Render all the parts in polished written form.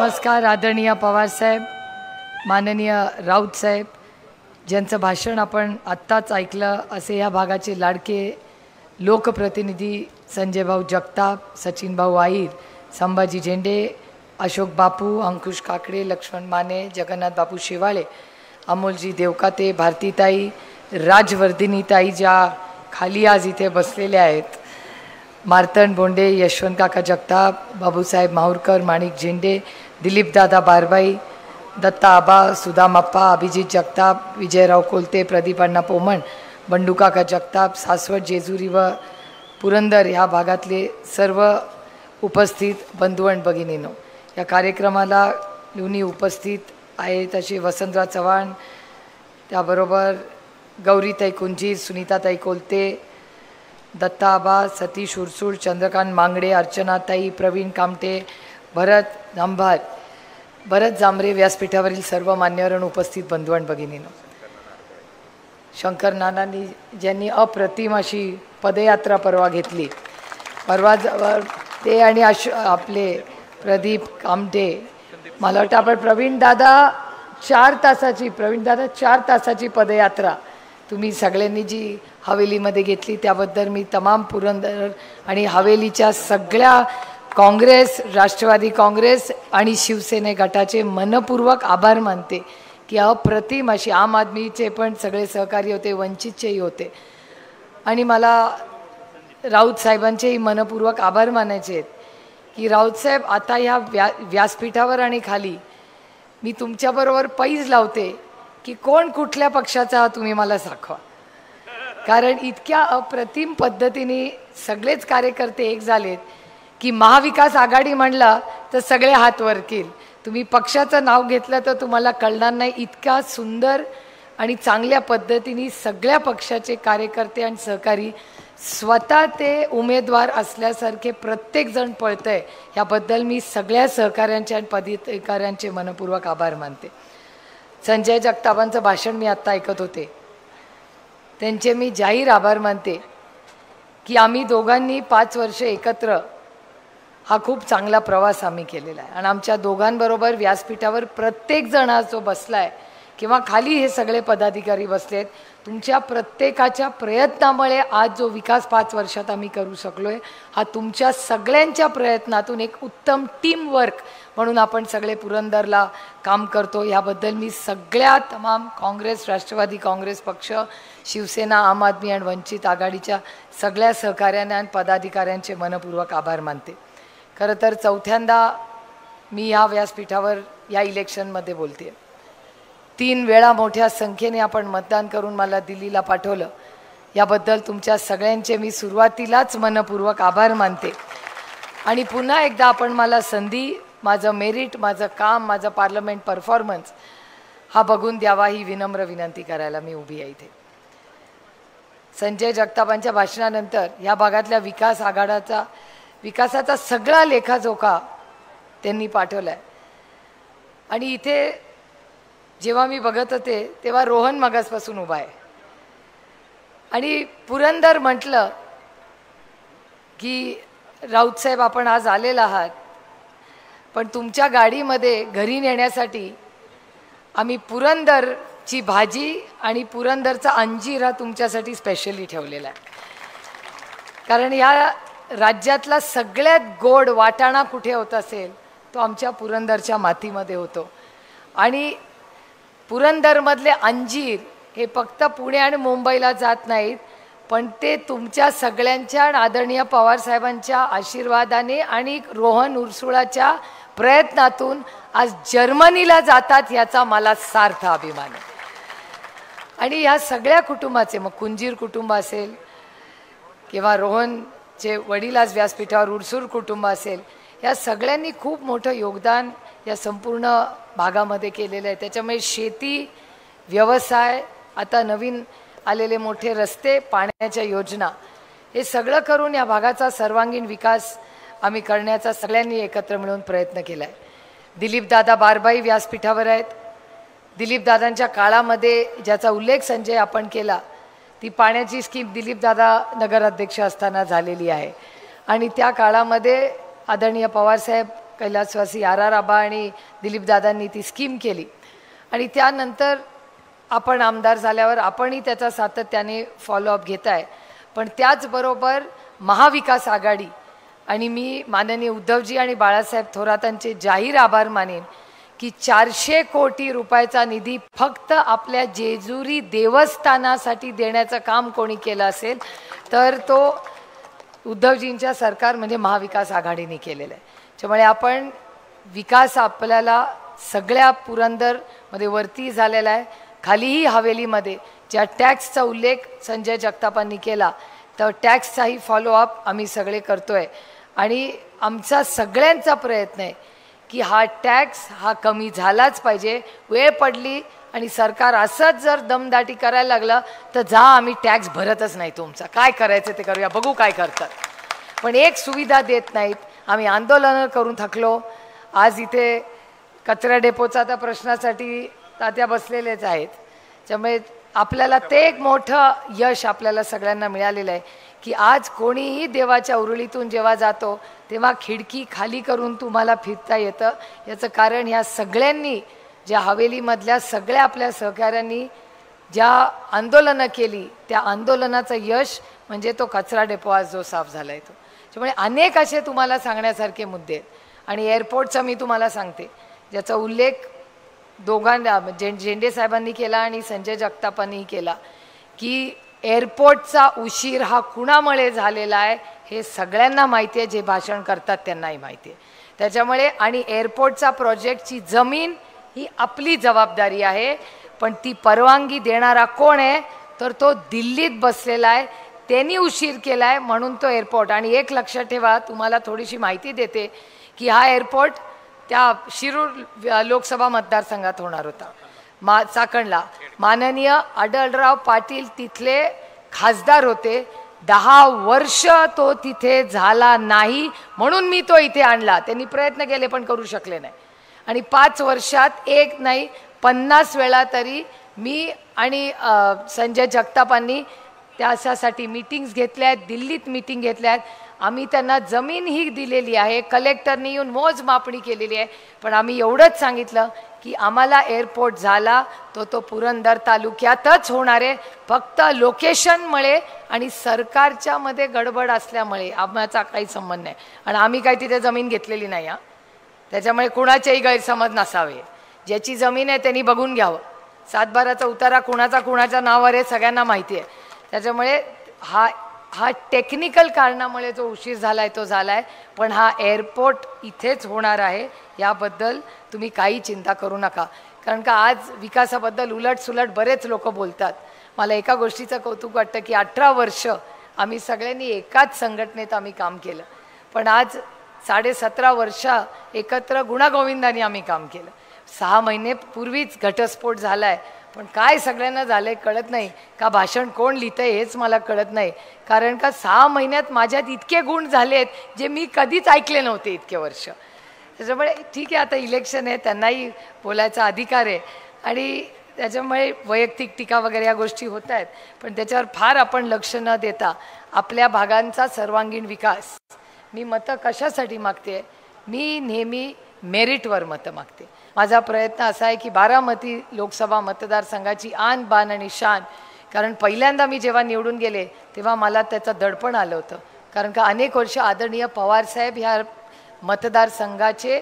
नमस्कार आदरणीय पवार साहेब, माननीय राऊत साहेब, ज्यांचं भाषण आपण आत्ताच ऐकलं असे या भागाचे लाडके लोकप्रतिनिधी संजय भाऊ जगताप, सचिन भाऊ आहीर, संभाजी झेंडे, अशोक बापू, अंकुश काकडे, लक्ष्मण माने, जगन्नाथ बापू शेवाळे, अमोलजी देवकाते, भारतीताई, राजवर्धिनीताई ज्या खाली आज इथे बसलेल्या आहेत, मार्तंड बोंडे, यशवंत काका जगताप, बाबूसाहेब माहूरकर, माणिक झेंडे, दिलीप दादा बारबाई, दत्ता आबा, सुदामप्पा, अभिजित जगताप, विजयराव कोलते, प्रदीप अण्णा पोमण, बंडू काका जगताप, सासवड, जेजुरी व पुरंदर ह्या भागातले सर्व उपस्थित बंधू आणि भगिनींनो, या कार्यक्रमाला दोन्ही उपस्थित आहेत असे वसंतराव चव्हाण, त्याबरोबर गौरीताई कुंजीर, सुनीताताई कोलते, दत्ता आबा, सतीश उरसूळ, चंद्रकांत मांगडे, अर्चनाताई, प्रवीण कामटे, भरत जांभार, भरत जांभरे, व्यासपीठावरील सर्व मान्यवर उपस्थित बंधू आणि भगिनींनो, शंकर नानांनी ज्यांनी अप्रतिम अशी पदयात्रा परवा घेतली, परवा ते आणि आपले प्रदीप कामटे, मला वाटतं आपण प्रवीण दादा 4 तासाची पदयात्रा तुम्ही सगळ्यांनी जी हवेलीमध्ये घेतली त्याबद्दल मी तमाम पुरंदर आणि हवेलीच्या सगळ्या काँग्रेस, राष्ट्रवादी काँग्रेस आणि शिवसेने गटाचे मनपूर्वक आभार मानते की अप्रतिम अशी आम आदमीचे पण सगळे सहकारी होते, वंचितचेही होते आणि मला राऊत साहेबांचेही मनपूर्वक आभार मानायचे आहेत की राऊत साहेब आता ह्या व्यासपीठावर आणि खाली मी तुमच्याबरोबर पैज लावते की कोण कुठल्या पक्षाचा तुम्ही मला दाखवा, कारण इतक्या अप्रतिम पद्धतीने सगळेच कार्यकर्ते एक झालेत की महाविकास आघाडी म्हणला तर सगळे हात वर केल, तुम्ही पक्षाचं नाव घेतलं तर तुम्हाला कळणार नाही, इतका सुंदर आणि चांगल्या पद्धतीने सगळ्या पक्षाचे कार्यकर्ते आणि सहकारी स्वतः ते उमेदवार असल्यासारखे प्रत्येकजण पळतंय, याबद्दल मी सगळ्या सहकाऱ्यांचे आणि पदाधिकाऱ्यांचे मनपूर्वक आभार मानते. संजय जगतापांचं भाषण मी आत्ता ऐकत होते, त्यांचे मी जाहीर आभार मानते की आम्ही दोघांनी 5 वर्ष एकत्र हा खूप चांगला प्रवास आम्ही केलेला आहे आणि आमच्या दोघांबरोबर व्यासपीठावर प्रत्येक जण आज जो बसला आहे किंवा खाली हे सगळे पदाधिकारी बसलेत, तुमच्या प्रत्येकाच्या प्रयत्नामुळे आज जो विकास 5 वर्षात आम्ही करू शकलो आहे, हा तुमच्या सगळ्यांच्या प्रयत्नातून एक उत्तम टीमवर्क म्हणून आपण सगळे पुरंदरला काम करतो, याबद्दल मी सगळ्या तमाम काँग्रेस, राष्ट्रवादी काँग्रेस पक्ष, शिवसेना, आम आदमी आणि वंचित आघाडीच्या सगळ्या सहकाऱ्यांना आणि पदाधिकाऱ्यांचे मनपूर्वक आभार मानते. खरं तर 4थ्यांदा मी ह्या व्यासपीठावर या इलेक्शनमध्ये बोलते. 3 वेळा मोठ्या संख्येने आपण मतदान करून मला दिल्लीला पाठवलं, याबद्दल तुमच्या सगळ्यांचे मी सुरुवातीलाच मनपूर्वक आभार मानते आणि पुन्हा एकदा आपण मला संधी, माझं मेरिट, माझं काम, माझं पार्लमेंट परफॉर्मन्स हा बघून द्यावा ही विनम्र विनंती करायला मी उभी आहे इथे. संजय जगतापांच्या भाषणानंतर या भागातल्या विकासाचा सगळा लेखाजोखा त्यांनी पाठवला आहे आणि इथे जेव्हा मी बघत होते तेव्हा रोहन मगासपासून उभा आहे आणि पुरंदर म्हटलं की राऊत साहेब आपण आज आलेला आहात, पण तुमच्या गाडीमध्ये घरी नेण्यासाठी आम्ही पुरंदरची भाजी आणि पुरंदरचा अंजीर हा तुमच्यासाठी स्पेशली ठेवलेला आहे, कारण ह्या राज्यातला सगळ्यात गोड वाटाणा कुठे होत असेल तो आमच्या पुरंदरच्या मातीमध्ये होतो आणि पुरंदरमधले अंजीर हे फक्त पुणे आणि मुंबईला जात नाहीत, पण ते तुमच्या सगळ्यांच्या आदरणीय पवारसाहेबांच्या आशीर्वादाने आणि रोहन उरसुळाच्या प्रयत्नातून आज जर्मनीला जातात, याचा मला सार्थ अभिमान आहे. आणि ह्या सगळ्या कुटुंबाचे, मग कुंजीर कुटुंब असेल किंवा रोहनचे वडील आज व्यासपीठावर उरसूळ कुटुंब असेल, या सगळ्यांनी खूप मोठं योगदान या संपूर्ण भागामध्ये केलेलं आहे. त्याच्यामुळे शेती, व्यवसाय, आता नवीन आलेले मोठे रस्ते, पाण्याच्या योजना, हे सगळं करून या भागाचा सर्वांगीण विकास आम्ही करण्याचा सगळ्यांनी एकत्र मिळून प्रयत्न केला आहे. दिलीप दादा बारबाई व्यासपीठावर आहेत. दिलीप दादांच्या काळामध्ये ज्याचा उल्लेख संजय आपण केला, ती पाण्याची स्कीम दिलीप दादा नगराध्यक्ष असताना झालेली आहे आणि त्या काळामध्ये आदरणीय पवारसाहेब कैलासवासी RR आबा आणि दिलीपदादांनी ती स्कीम केली आणि त्यानंतर आपण आमदार झाल्यावर आपणही त्याचा सातत्याने फॉलोअप घेताय. पण त्याचबरोबर महाविकास आघाडी आणि मी माननीय उद्धवजी आणि बाळासाहेब थोरातांचे जाहीर आभार मानेन की 400 कोटी रुपयाचा निधी फक्त आपल्या जेजुरी देवस्थानासाठी देण्याचं काम कोणी केलं असेल तर तो उद्धवजींच्या सरकार म्हणजे महाविकास आघाडीने केलेलं आहे. त्यामुळे आपण विकास आपल्याला सगळ्या पुरंदरमध्ये वरती झालेला आहे. खालीही हवेलीमध्ये ज्या टॅक्सचा उल्लेख संजय जगतापांनी केला तर टॅक्सचाही फॉलोअप आम्ही सगळे करतोय आणि आमचा सगळ्यांचा प्रयत्न आहे की हा टॅक्स हा कमी झालाच पाहिजे. वेळ पडली आणि सरकार असंच जर दमदाटी करायला लागलं तर जा आम्ही टॅक्स भरतच नाही, तुमचा काय करायचं ते करूया, बघू काय करतात. पण एक सुविधा देत नाहीत. आम्ही आंदोलनं करून थकलो. आज इथे कचरा डेपोचा त्या प्रश्नासाठी तात्या बसलेलेच आहेत. त्यामुळे आपल्याला ते एक मोठं यश आपल्याला सगळ्यांना मिळालेलं आहे की आज कोणीही देवाच्या उरुळीतून जेव्हा जातो तेव्हा खिडकी खाली करून तुम्हाला फिरता येतं. याचं कारण ह्या सगळ्यांनी ज्या हवेलीमधल्या सगळ्या आपल्या सहकाऱ्यांनी ज्या आंदोलनं केली त्या आंदोलनाचं यश म्हणजे तो कचरा डेपो आज जो साफ झाला आहे तो. त्यामुळे अनेक असे तुम्हाला सांगण्यासारखे मुद्दे आहेत आणि एअरपोर्टचा मी तुम्हाला सांगते ज्याचा उल्लेख दोघांना झेंडे साहेबांनी केला आणि संजय जगतापांनी केला की एअरपोर्टचा उशीर हा कुणामुळे झालेला आहे हे सगळ्यांना माहिती आहे. जे भाषण करतात त्यांनाही माहिती आहे. त्याच्यामुळे आणि एअरपोर्टचा प्रोजेक्टची जमीन ही आपली जबाबदारी आहे. पण ती परवानगी देणारा कोण आहे तर तो दिल्लीत बसलेला आहे. त्यांनी उशीर केला आहे म्हणून तो एअरपोर्ट. आणि एक लक्षात ठेवा, तुम्हाला थोडीशी माहिती देते की हा एअरपोर्ट त्या शिरूर लोकसभा मतदारसंघात होणार होता. चाकणला माननीय आढळराव पाटील तिथले खासदार होते. 10 वर्ष तो तिथे झाला नाही म्हणून मी तो इथे आणला. त्यांनी प्रयत्न केले पण करू शकले नाही. आणि 5 वर्षात एक नाही 50 वेळा तरी मी आणि संजय जगतापांनी त्यासाठी मीटिंग्स घेतल्या आहेत. दिल्लीत मीटिंग घेतल्या आहेत. आम्ही त्यांना जमीन ही दिलेली आहे. कलेक्टरनी येऊन मोजमापणी केलेली आहे. पण आम्ही एवढंच सांगितलं की आम्हाला एअरपोर्ट झाला तो पुरंदर तालुक्यातच होणार आहे. फक्त लोकेशनमुळे आणि सरकारच्या मध्ये गडबड असल्यामुळे आमचा काही संबंध नाही. आणि आम्ही काही तिथे जमीन घेतलेली नाही हा. त्याच्यामुळे कुणाचेही गैरसमज नसावे. ज्याची जमीन आहे त्यांनी बघून घ्यावं. 7/12चा उतारा कुणाच्या नावावर आहे सगळ्यांना माहिती आहे. त्याच्यामुळे हा टेक्निकल कारणामुळे जो उशीर झालाय तो झालाय. पण हा एअरपोर्ट इथेच होणार आहे याबद्दल तुम्ही काही चिंता करू नका. कारण का आज विकासाबद्दल उलटसुलट बरेच लोक बोलतात. मला एका गोष्टीचं कौतुक वाटतं की 18 वर्ष आम्ही सगळ्यांनी एकाच संघटनेत आम्ही काम केलं. पण आज 17.5 वर्ष एकत्र गुणागोविंदाने आम्ही काम केलं. 6 महिने पूर्वीच घटस्फोट झालाय. पण काय सगळ्यांना झालंय कळत नाही का. भाषण कोण लिहितंय हेच मला कळत नाही. कारण का 6 महिन्यात माझ्यात इतके गुण झालेत जे मी कधीच ऐकले नव्हते इतके वर्ष. त्याच्यामुळे ठीक आहे, आता इलेक्शन आहे, त्यांनाही बोलायचा अधिकार आहे आणि त्याच्यामुळे वैयक्तिक टीका वगैरे या गोष्टी होत आहेत. पण त्याच्यावर फार आपण लक्ष न देता आपल्या भागांचा सर्वांगीण विकास. मी मतं कशासाठी मागते? मी नेहमी मेरिटवर मतं मागते. माझा प्रयत्न असा आहे की बारामती लोकसभा मतदारसंघाची आन बान आणि शान. कारण पहिल्यांदा मी जेव्हा निवडून गेले तेव्हा मला त्याचं दडपण आलं होतं. कारण का अनेक वर्ष आदरणीय पवारसाहेब ह्या मतदारसंघाचे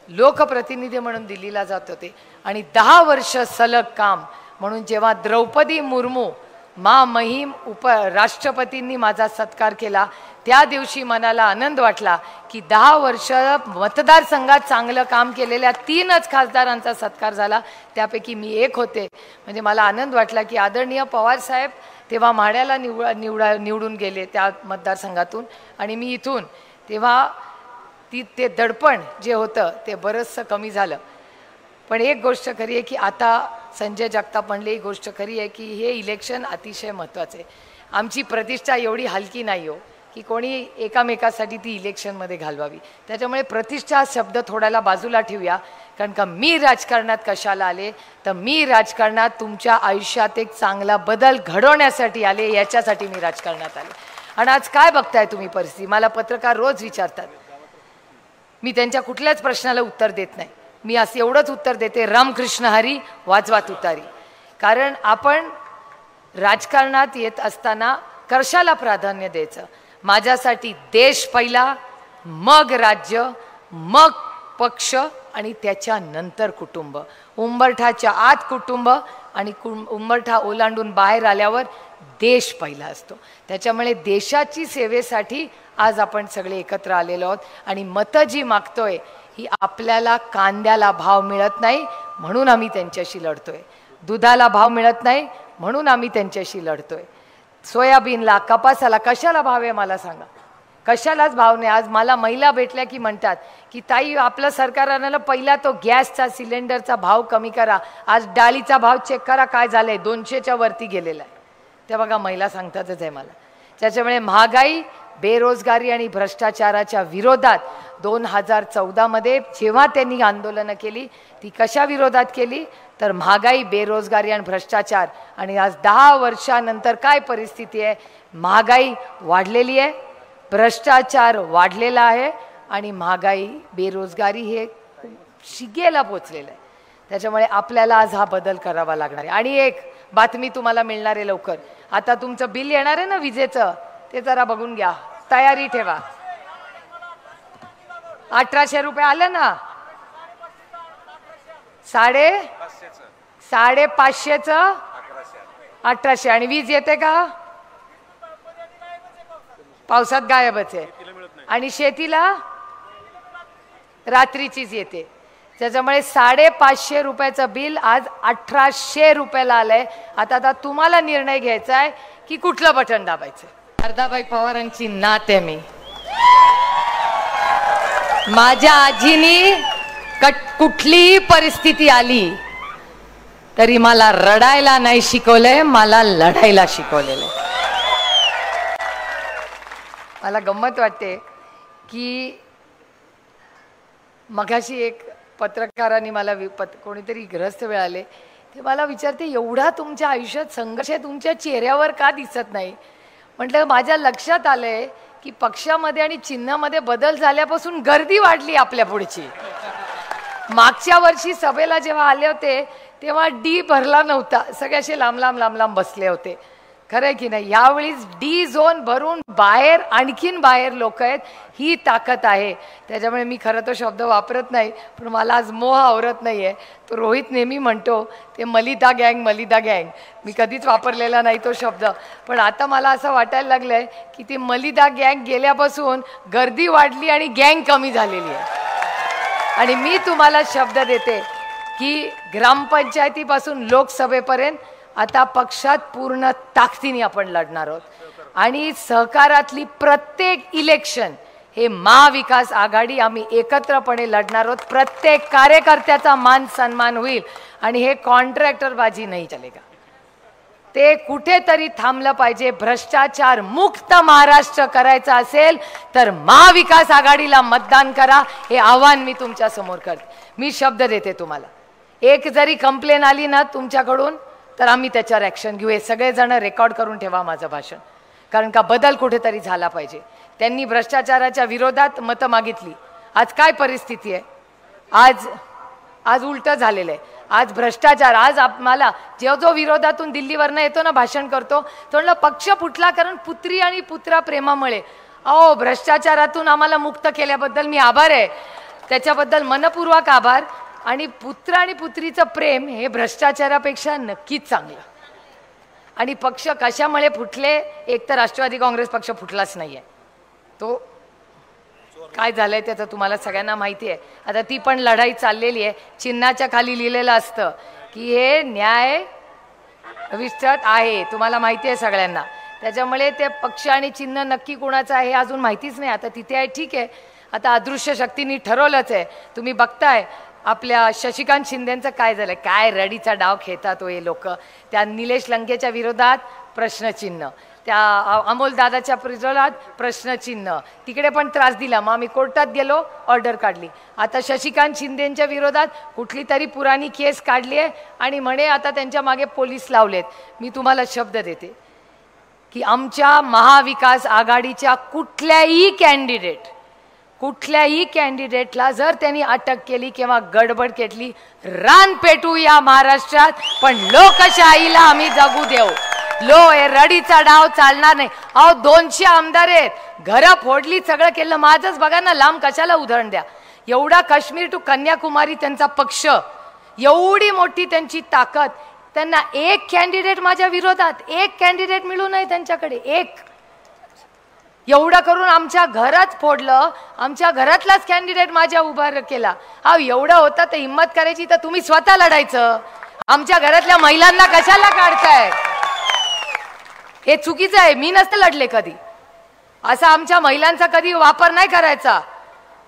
लोकप्रतिनिधी म्हणून दिल्लीला जात होते आणि 10 वर्ष सलग काम म्हणून जेव्हा द्रौपदी मुर्मू महिम राष्ट्रपतींनी माझा सत्कार केला त्या दिवशी मनाला आनंद वाटला की 10 वर्ष मतदारसंघात चांगलं काम केलेल्या 3च खासदारांचा सत्कार झाला. त्यापैकी मी एक होते. म्हणजे मला आनंद वाटला की आदरणीय पवारसाहेब तेव्हा माढ्याला निवडून गेले त्या मतदारसंघातून आणि मी इथून. तेव्हा ते दडपण जे होतं ते बरंचसं कमी झालं. पण एक गोष्ट खरी आहे की आता संजय जगताप म्हणले ही गोष्ट खरी आहे की हे इलेक्शन अतिशय महत्त्वाचं आहे. आमची प्रतिष्ठा एवढी हलकी नाही हो की कोणी एकामेकासाठी ती इलेक्शनमध्ये घालवावी. त्याच्यामुळे प्रतिष्ठा शब्द थोड्याला बाजूला ठेवूया. कारण का मी राजकारणात कशाला आले तर मी राजकारणात तुमच्या आयुष्यात एक चांगला बदल घडवण्यासाठी आले. याच्यासाठी मी राजकारणात आले. आणि आज काय बघताय तुम्ही परिस्थिती? मला पत्रकार रोज विचारतात मी त्यांच्या कुठल्याच प्रश्नाला उत्तर देत नाही. मी असं एवढंच उत्तर देते, रामकृष्ण हरी वाजवा तुतारी. कारण आपण राजकारणात येत असताना कशाला प्राधान्य द्यायचं? माझ्यासाठी देश पहिला, मग राज्य, मग पक्ष आणि त्याच्यानंतर कुटुंब. उंबरठाच्या आत कुटुंब आणि उंबरठा ओलांडून बाहेर आल्यावर देश पहिला असतो. त्याच्यामुळे देशाची सेवेसाठी आज आपण सगळे एकत्र आलेलो आहोत. आणि मतं जी मागतोय ही आपल्याला कांद्याला भाव मिळत नाही म्हणून आम्ही त्यांच्याशी लढतोय, दुधाला भाव मिळत नाही म्हणून आम्ही त्यांच्याशी लढतोय, सोयाबीनला, कपासाला कशाला भाव आहे मला सांगा? कशालाच भाव नाही. आज मला महिला भेटल्या की म्हणतात की ताई आपलं सरकार आणलं, पहिला तो गॅसचा सिलेंडरचा भाव कमी करा. आज डाळीचा भाव चेक करा काय झालंय, 200च्या वरती गेलेला आहे. ते बघा महिला सांगतातच आहे मला. त्याच्यामुळे महागाई, बेरोजगारी आणि भ्रष्टाचाराच्या विरोधात 2014 मध्ये जेव्हा त्यांनी आंदोलनं केली ती कशा विरोधात केली? तर महागाई, बेरोजगारी आणि भ्रष्टाचार. आणि आज 10 वर्षानंतर काय परिस्थिती आहे? महागाई वाढलेली आहे, भ्रष्टाचार वाढलेला आहे आणि महागाई, बेरोजगारी हे शिगेला पोचलेलं आहे. त्याच्यामुळे आपल्याला आज हा बदल करावा लागणार आहे. आणि एक बातमी तुम्हाला मिळणार आहे लवकर. आता तुमचं बिल येणार आहे ना विजेचं, ते जरा बघून घ्या, तयारी ठेवा. 1800 रुपये आलं ना, 550चं 1800. आणि वीज येते का? पावसात गायबच आहे. आणि शेतीला रात्रीचीच येते. त्याच्यामुळे 550 रुपयाचं बिल आज 1800 रुपयाला आलंय. आता तुम्हाला निर्णय घ्यायचा आहे की कुठलं बटन दाबायचं. शारदाबाई पवारांची नात आहे मी. माझ्या आजीनी कुठलीही परिस्थिती आली तरी मला रडायला नाही शिकवलंय, मला लढायला शिकवलेलं आहे. मला गंमत वाटते की मगाशी एक पत्रकारांनी मला कोणीतरी ग्रस्त वेळ आले, ते मला विचारते एवढा तुमच्या आयुष्यात संघर्ष तुमच्या चेहऱ्यावर का दिसत नाही? म्हटलं माझ्या लक्षात आलंय की पक्षामध्ये आणि चिन्हामध्ये बदल झाल्यापासून गर्दी वाढली आपल्या पुढची. मागच्या वर्षी सभेला जेव्हा आले होते तेव्हा डी भरला नव्हता, सगळे असे लांब लांब बसले होते. खरं आहे की नाही? यावेळी डी झोन भरून बाहेर, आणखीन बाहेर लोक आहेत. ही ताकद आहे. त्याच्यामुळे मी खरं तो शब्द वापरत नाही, पण मला आज मोह आवरत नाही आहे. तो रोहित नेहमी म्हणतो ते मलिदा गँग, मलिदा गँग. मी कधीच वापरलेला नाही तो शब्द, पण आता मला असं वाटायला लागलं आहे की ती मलिदा गँग गेल्यापासून गर्दी वाढली आणि गँग कमी झालेली आहे. आणि मी तुम्हाला शब्द देते की ग्रामपंचायतीपासून लोकसभेपर्यंत आता पक्षात पूर्ण ताकदीने आपण लढणार आहोत. आणि सहकारातली प्रत्येक इलेक्शन हे महाविकास आघाडी आम्ही एकत्रपणे लढणार आहोत. प्रत्येक कार्यकर्त्याचा मान सन्मान होईल आणि हे कॉन्ट्रॅक्टरबाजी नाही चलेगा. ते कुठेतरी थांबलं पाहिजे. भ्रष्टाचार मुक्त महाराष्ट्र करायचा असेल तर महाविकास आघाडीला मतदान करा, हे आव्हान मी तुमच्या समोर करते. मी शब्द देते तुम्हाला, एक जरी कंप्लेन आली ना तुमच्याकडून तर आम्ही त्याच्यावर ॲक्शन घेऊ. हे सगळेजण रेकॉर्ड करून ठेवा माझं भाषण, कारण का बदल कुठेतरी झाला पाहिजे. त्यांनी भ्रष्टाचाराच्या विरोधात मतं मागितली. आज काय परिस्थिती आहे? आज उलटं झालेलं आहे. आज भ्रष्टाचार, आज आम्हाला जो विरोधातून दिल्लीवरनं येतो ना भाषण करतो तो म्हणलं पक्ष फुटला कारण पुत्री आणि पुत्रा प्रेमामुळे. अहो, भ्रष्टाचारातून आम्हाला मुक्त केल्याबद्दल मी आभार आहे, त्याच्याबद्दल मनपूर्वक आभार. आणि पुत्र आणि पुत्रीचं प्रेम हे भ्रष्टाचारापेक्षा नक्कीच चांगलं. आणि पक्ष कशामुळे फुटले? एक तर राष्ट्रवादी काँग्रेस पक्ष फुटलाच नाही आहे. तो काय झालंय त्याचं तुम्हाला सगळ्यांना माहिती आहे. आता ती पण लढाई चाललेली आहे. चिन्हाच्या खाली लिहिलेलं असतं की हे न्याय विस्तृत आहे, तुम्हाला माहिती आहे सगळ्यांना. त्याच्यामुळे ते पक्ष आणि चिन्ह नक्की कोणाचं आहे हे अजून माहितीच नाही. आता तिथे आहे, ठीक आहे. आता अदृश्य शक्तींनी ठरवलंच आहे. तुम्ही बघताय आपल्या शशिकांत शिंदेंचं काय झालं, काय रडीचा डाव खेळतात हे लोक. त्या निलेश लंकेच्या विरोधात प्रश्नचिन्ह, त्या अमोल दादाच्या विरोधात प्रश्नचिन्ह, तिकडे पण त्रास दिला. मग आम्ही कोर्टात गेलो, ऑर्डर काढली. आता शशिकांत शिंदेंच्या विरोधात कुठली तरी पुराणी केस काढली आहे आणि म्हणे आता त्यांच्या मागे पोलीस लावलेत. मी तुम्हाला शब्द देते की आमच्या महाविकास आघाडीच्या कुठल्याही कॅन्डिडेट, कुठल्याही कॅन्डिडेटला जर त्यांनी अटक केली किंवा गडबड केली, रान पेटू या महाराष्ट्रात, पण लोकशाहीला आम्ही जगू देऊ. हे रडीचा डाव चालणार नाही. अहो 200 आमदार आहेत, घरं फोडली, सगळं केलं. माझंच बघा ना, लांब कशाला उदाहरण द्या. एवढा काश्मीर टू कन्याकुमारी त्यांचा पक्ष, एवढी मोठी त्यांची ताकद, त्यांना एक कॅन्डिडेट माझ्या विरोधात, एक कॅन्डिडेट मिळू नये त्यांच्याकडे, एक. एवढं करून आमच्या घरात फोडलं, आमच्या घरातलाच कॅन्डिडेट माझ्या उभा केला. अहो एवढं होतं तर हिम्मत करायची तर तुम्ही स्वतः लढायचं. आमच्या घरातल्या महिलांना कशाला काढताय? हे चुकीचं आहे. मी नसते लढले कधी. असा आमच्या महिलांचा कधी वापर नाही करायचा.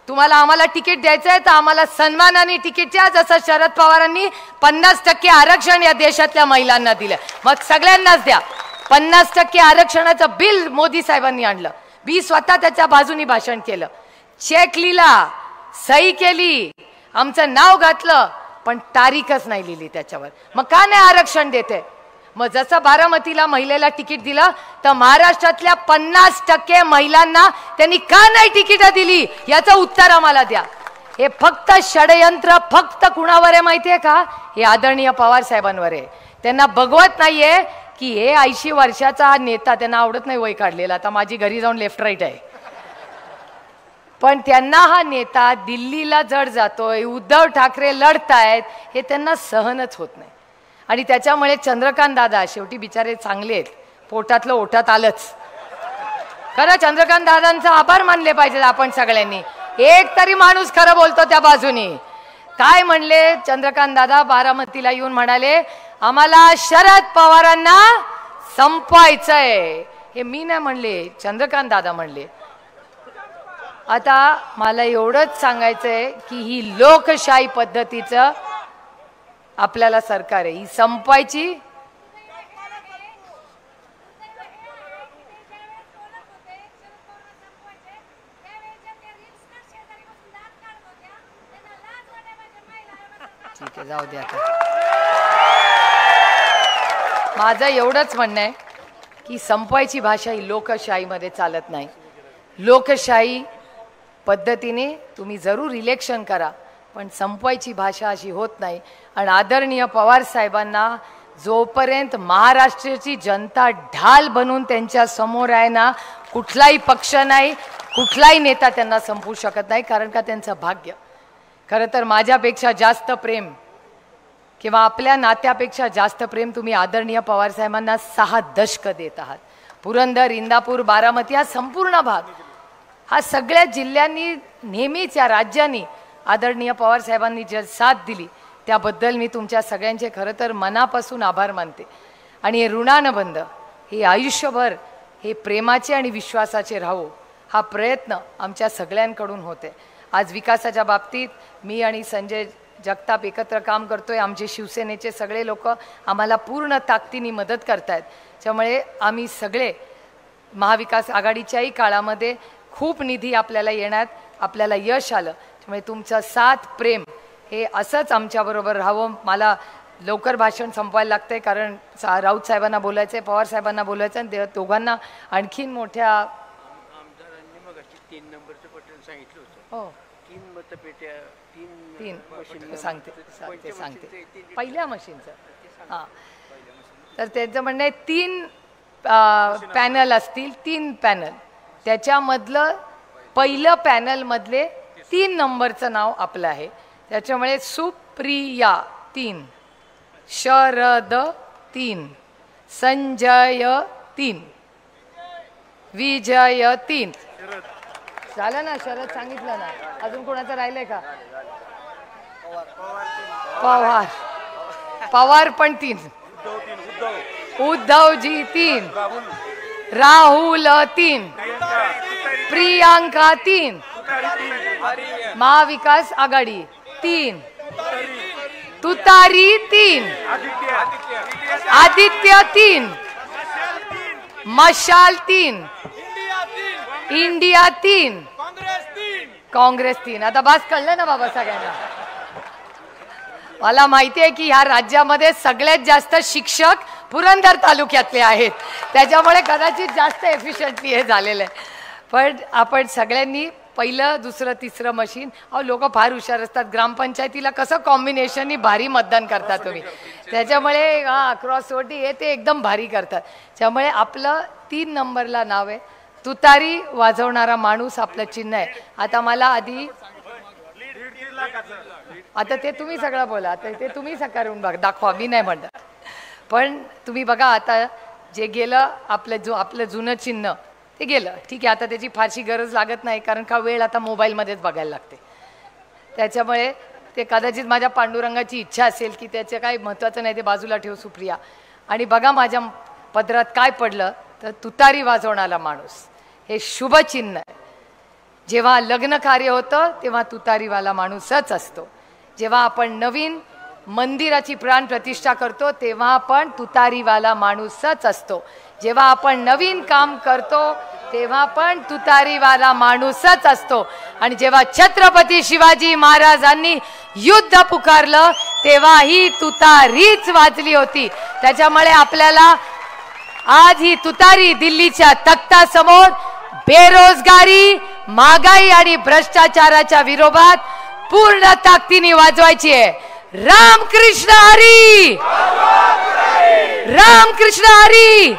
तुम्हाला आम्हाला तिकीट द्यायचं आहे तर आम्हाला सन्मानाने तिकीट द्या, जसं शरद पवारांनी 50% आरक्षण या देशातल्या महिलांना दिलं. मग सगळ्यांनाच द्या. 50% आरक्षणाचं बिल मोदी साहेबांनी आणलं. मी स्वतः त्याच्या बाजूनी भाषण केलं, चेक लिहिला, सही केली, आमचं नाव घातलं, पण तारीखच नाही लिहिली त्याच्यावर. मग का नाही आरक्षण देते? मग जसं बारामतीला महिलेला तिकीट दिलं, तर महाराष्ट्रातल्या 50% महिलांना त्यांनी का नाही तिकीट दिली, याचं उत्तर आम्हाला द्या. हे फक्त षडयंत्र फक्त कुणावर आहे माहितीये का? हे आदरणीय पवार साहेबांवर आहे. त्यांना बघवत नाहीये की हे 80 वर्षाचा हा नेता, त्यांना आवडत नाही वय काढलेला. आता माझी घरी जाऊन लेफ्ट राईट आहे, पण त्यांना हा नेता दिल्लीला जड जातोय, उद्धव ठाकरे लढतायत, हे त्यांना सहनच होत नाही. आणि त्याच्यामुळे चंद्रकांत दादा शेवटी बिचारे चांगले आहेत, पोटातलं ओठात आलंच. खरं चंद्रकांत दादांचा आभार मानले पाहिजे आपण सगळ्यांनी. एक तरी माणूस खरं बोलतो त्या बाजूनी. काय म्हणले चंद्रकांत दादा? बारामतीला येऊन म्हणाले, आम्हाला शरद पवारांना संपवायचंय. हे मी नाही म्हणले, चंद्रकांत दादा म्हणले. आता मला एवढंच सांगायचंय की ही लोकशाही पद्धतीचं आपल्याला सरकार आहे, ही संपवायची. ठीक आहे, जाऊ द्या. माझं एवढंच म्हणणं आहे की संपवायची भाषा ही लोकशाहीमध्ये चालत नाही. लोकशाही पद्धतीने तुम्ही जरूर इलेक्शन करा, पण संपवायची भाषा अशी होत नाही. आणि आदरणीय पवार साहेबांना जोपर्यंत महाराष्ट्राची जनता ढाल बनून त्यांच्या समोर आहे ना, कुठलाही पक्ष नाही, कुठलाही नेता त्यांना संपवू शकत नाही. कारण का त्यांचं भाग्य. खरं तर माझ्यापेक्षा जास्त प्रेम किंवा आपल्या नात्यापेक्षा जास्त प्रेम तुम्ही आदरणीय पवार साहेबांना 6 दशक देत आहात. पुरंदर, इंदापूर, बारामती हा संपूर्ण भाग, हा सगळ्या जिल्ह्यांनी नेहमीच या राज्यांनी आदरणीय पवार साहेबांनी जे साथ दिली त्याबद्दल मी तुमच्या सगळ्यांचे खरं तर मनापासून आभार मानते. आणि हे ऋणानुबंध हे आयुष्यभर हे प्रेमाचे आणि विश्वासाचे राहो, हा प्रयत्न आमच्या सगळ्यांकडून होते. आज विकासाच्या बाबतीत मी आणि संजय जगताप एकत्र काम करतोय. आमचे शिवसेनेचे सगळे लोक आम्हाला पूर्ण ताकदीने मदत करतायत. त्यामुळे आम्ही सगळे महाविकास आघाडीच्याही काळामध्ये खूप निधी आपल्याला येण्यात आपल्याला यश आलं. त्यामुळे तुमचं साथ प्रेम हे असंच आमच्याबरोबर राहावं. मला लवकर भाषण संपवायला लागतंय, कारण राऊत साहेबांना बोलायचं आहे, पवार साहेबांना बोलायचं आहे, आणि दोघांना आणखीन मोठ्या आमदारांनी मग 3 नंबरचं बटन सांगितलं होतं. हो, 3 मतपेट्या, 3 सांगते पहिल्या मशीनचं. हां, तर त्यांचं म्हणणं आहे 3 पॅनल असतील, 3 पॅनल, त्याच्यामधलं पहिलं पॅनलमधले 3 नंबरचं नाव आपलं आहे. त्याच्यामुळे सुप्रिया 3, शरद 3, संजय 3, विजय 3. झालं ना? शरद सांगितलं ना? अजून कोणाचं राहिलंय का? पवार पण 3, उद्धवजी 3, राहुल 3, प्रियांका 3, महाविकास आघाडी 3, तुतारी 3, आदित्य 3, मशाल 3, इंडिया 3, काँग्रेस 3. आता बस कळलं ना बाबा सगळ्यांना? मला माहिती आहे की ह्या राज्यामध्ये सगळ्यात जास्त शिक्षक पुरंदर तालुक्यातले आहेत, त्याच्यामुळे कदाचित जास्त एफिशियंटली हे झालेलं आहे. पण आपण सगळ्यांनी पहिलं दुसरं तिसरं मशीन. अहो लोक फार हुशार असतात. ग्रामपंचायतीला कसं कॉम्बिनेशननी भारी मतदान करता तुम्ही. त्याच्यामुळे क्रॉस वोटिंग हे ते एकदम भारी करतात. त्यामुळे आपलं 3 नंबरला नाव आहे. तुतारी वाजवणारा माणूस आपलं चिन्ह आहे. आता मला आधी आता ते तुम्ही सगळं बोला. आता ते तुम्ही सकाळून बघा दाखवा, मी नाही म्हणत. पण तुम्ही बघा आता जे गेलं आपलं जुनं चिन्ह ते गेलं. ठीक आहे, आता त्याची फारशी गरज लागत नाही कारण का वेळ आता मोबाईलमध्येच बघायला लागते. त्याच्यामुळे ते कदाचित माझ्या पांडुरंगाची इच्छा असेल की त्याचं काही महत्त्वाचं नाही, ते बाजूला ठेव सुप्रिया. आणि बघा माझ्या पदरात काय पडलं तर तुतारी वाजवणारा माणूस हे शुभ चिन्ह आहे. जेव्हा लग्न कार्य होतं तेव्हा तुतारीवाला माणूसच असतो. जेव्हा आपण नवीन मंदिराची प्राण प्रतिष्ठा करतो तेव्हा आपण तुतारीवाला माणूसच असतो. जेव्हा आपण नवीन काम करतो तेव्हा पण तुतारीवाला माणूसच असतो. आणि जेव्हा छत्रपती शिवाजी महाराजांनी युद्ध पुकारलं तेव्हा ही तुतारीच वाजली होती. त्याच्यामुळे आपल्याला आज ही तुतारी दिल्लीच्या तख्तासमोर बेरोजगारी, महागाई आणि भ्रष्टाचाराच्या विरोधात पूर्ण ताकदीने वाजवायची आहे. रामकृष्ण हरी, रामकृष्ण हरी.